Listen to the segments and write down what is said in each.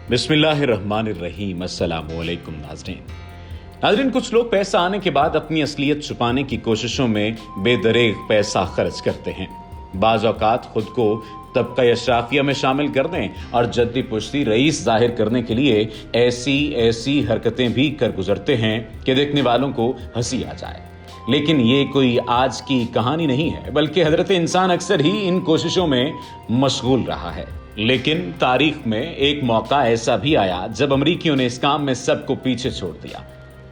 बिस्मिल्लाहिर्रहमानिर्रहीम। अस्सलामुअलैकुम नाज़रीन, कुछ लोग पैसा आने के बाद अपनी असलियत छुपाने की कोशिशों में बेदरेग पैसा खर्च करते हैं। बाज़ औक़ात खुद को तबका अशराफिया में शामिल करने और जद्दी पुश्ती रईस जाहिर करने के लिए ऐसी हरकतें भी कर गुजरते हैं कि देखने वालों को हंसी आ जाए। लेकिन ये कोई आज की कहानी नहीं है, बल्कि हजरत इंसान अक्सर ही इन कोशिशों में मशगूल रहा है। लेकिन तारीख में एक मौका ऐसा भी आया जब अमरीकियों ने इस काम में सबको पीछे छोड़ दिया।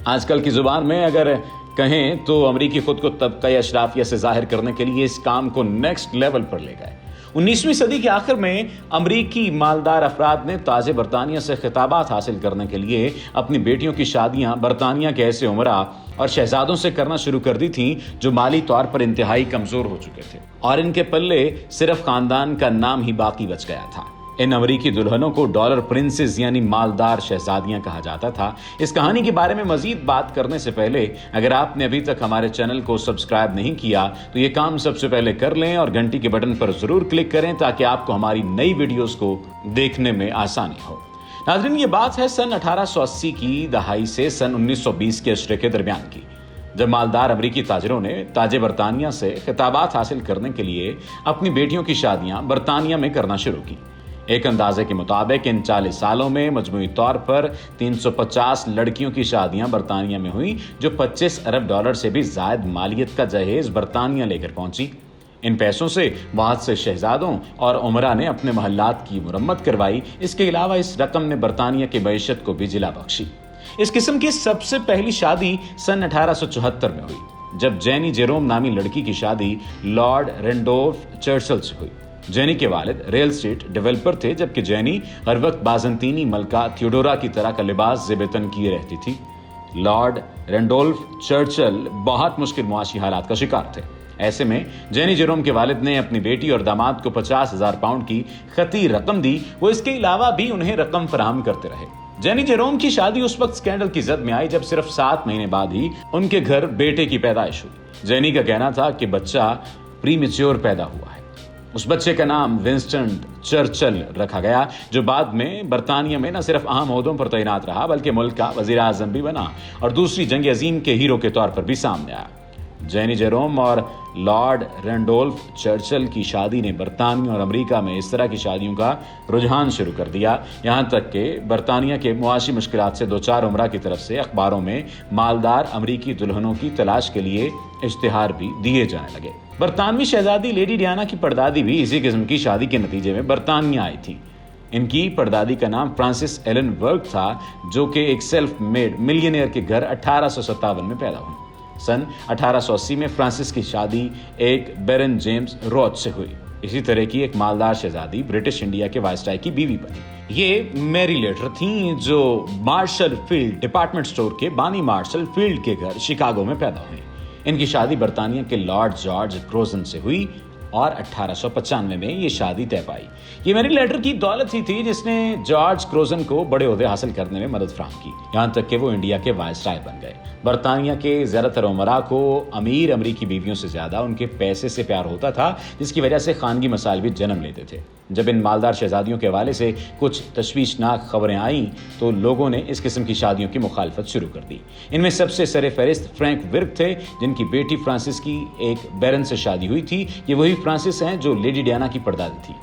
आजकल की जुबान में अगर कहें तो अमरीकी खुद को तबका अशराफिया से जाहिर करने के लिए इस काम को नेक्स्ट लेवल पर ले गए। 19वीं सदी के आखिर में अमरीकी मालदार अफराद ने ताजे बरतानिया से खिताबात हासिल करने के लिए अपनी बेटियों की शादियां बरतानिया के ऐसे उमरा और शहजादों से करना शुरू कर दी थीं जो माली तौर पर इंतहाई कमजोर हो चुके थे, और इनके पल्ले सिर्फ खानदान का नाम ही बाकी बच गया था। इन अमरीकी दुल्हनों को डॉलर प्रिंसेस यानी मालदार शहजादियां कहा जाता था। इस कहानी के बारे में मजीद बात करने से पहले अगर आपने अभी तक हमारे चैनल को सब्सक्राइब नहीं किया तो ये काम सबसे पहले कर लें और घंटी के बटन पर जरूर क्लिक करें ताकि आपको हमारी नई वीडियोस को देखने में आसानी हो। नाज़रीन, ये बात है सन 1880 की दहाई से सन 1920 के अशरे के दरमियान की, जब मालदार अमरीकी ताजरों ने ताजे बरतानिया से खिताबात हासिल करने के लिए अपनी बेटियों की शादियां बरतानिया में करना शुरू की। एक अंदाजे के मुताबिक इन 40 सालों में मजमूई तौर पर 350 लड़कियों की शादियां बरतानिया में हुई, जो 25 अरब डॉलर से भी ज्यादा मालियत का जहेज बरतानिया लेकर पहुंची। इन पैसों से बहुत से शहजादों और उमरा ने अपने महल्लात की मुरम्मत करवाई। इसके अलावा इस रकम ने बरतानिया की मईशत को भी जिला बख्शी। इस किस्म की सबसे पहली शादी सन 1874 में हुई, जब जेनी जेरोम नामी लड़की की शादी लॉर्ड रेंडोल्फ चर्चिल से हुई। जेनी के वालिद रियल एस्टेट डेवलपर थे, जबकि जेनी हर वक्त बाजंतीनी मलका थियोडोरा की तरह का लिबास ज़ेबतन किए रहती थी। लॉर्ड रेंडोल्फ चर्चिल बहुत मुश्किल मुआशी हालात का शिकार थे। ऐसे में जेनी जेरोम के वालिद ने अपनी बेटी और दामाद को 50,000 पाउंड की खती रकम दी। वो इसके अलावा भी उन्हें रकम फराहम करते रहे। जेनी जेरोम की शादी उस वक्त स्कैंडल की जद में आई जब सिर्फ 7 महीने बाद ही उनके घर बेटे की पैदाइश हुई। जेनी का कहना था कि बच्चा प्रीमेच्योर पैदा हुआ है। उस बच्चे का नाम विंस्टन चर्चिल रखा गया, जो बाद में बरतानिया में न सिर्फ अहम ओहदों पर तैनात रहा बल्कि मुल्क का वजीर आजम भी बना और दूसरी जंग अजीम के हीरो के तौर पर भी सामने आया। जेनी जेरोम और लॉर्ड रेंडोल्फ चर्चिल की शादी ने बरतानिया और अमेरिका में इस तरह की शादियों का रुझान शुरू कर दिया, यहाँ तक कि बरतानिया के मुआशी मुश्किलात से 2-4 उमरा की तरफ से अखबारों में मालदार अमरीकी दुल्हनों की तलाश के लिए इश्तिहार भी दिए जाने लगे। बरतानवी शहजादी लेडी डियाना की परदादी भी इसी किस्म की शादी के नतीजे में बरतानिया आई थी। इनकी परदादी का नाम फ्रांसिस एलन वर्क था, जो कि एक सेल्फ मेड मिलियनियर के घर 1857 में पैदा हुई। सन 1880 में फ्रांसिस की शादी एक बैरन जेम्स रॉच से हुई। इसी तरह की एक मालदार शहजादी ब्रिटिश इंडिया के वायसराय की बीवी बनी। ये मैरी लेटर थीं, जो मार्शल फील्ड डिपार्टमेंट स्टोर के बानी मार्शल फील्ड के घर शिकागो में पैदा हुई। इनकी शादी बरतानिया के लॉर्ड जॉर्ज क्रोजन से हुई और 1895 में ये शादी तय पाई। ये मैरी लेटर की दौलत ही थी जिसने जॉर्ज क्रोजन को बड़े ओहदे हासिल करने में मदद फराहम की, यहाँ तक कि वो इंडिया के वायसराय बन गए। बरतानिया के ज्यादातर उमरा को अमीर अमरीकी बीवियों से ज्यादा उनके पैसे से प्यार होता था, जिसकी वजह से खानगी मसाइल भी जन्म लेते थे। जब इन मालदार शहजादियों के हवाले से कुछ तशवीशनाक खबरें आईं तो लोगों ने इस किस्म की शादियों की मुखालफत शुरू कर दी। इनमें सबसे सरे फहरिस्त फ्रैंक विर्क थे, जिनकी बेटी फ्रांसिस की एक बैरन से शादी हुई थी। ये वही फ्रांसिस हैं जो लेडी डियाना की परदादी थी।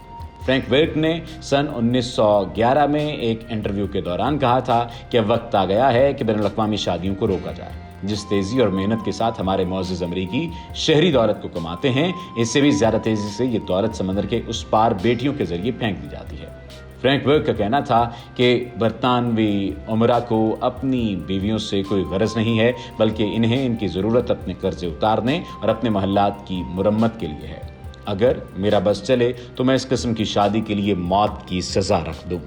फ्रैंक विर्क ने सन 1911 में एक इंटरव्यू के दौरान कहा था कि अब वक्त आ गया है कि बैनुल अक़वामी शादियों को रोका जाए। जिस तेजी और मेहनत के साथ हमारे मुअज़्ज़ज़ अमरीकी शहरी दौलत को कमाते हैं, इससे भी ज्यादा तेजी से ये दौलत समंदर के उस पार बेटियों के जरिए फेंक दी जाती है। फ्रैंक वर्क का कहना था कि बरतानवी उमरा को अपनी बीवियों से कोई गरज नहीं है, बल्कि इन्हें इनकी ज़रूरत अपने कर्जे उतारने और अपने महल्लात की मुरम्मत के लिए है। अगर मेरा बस चले तो मैं इस किस्म की शादी के लिए मौत की सज़ा रख दूँ।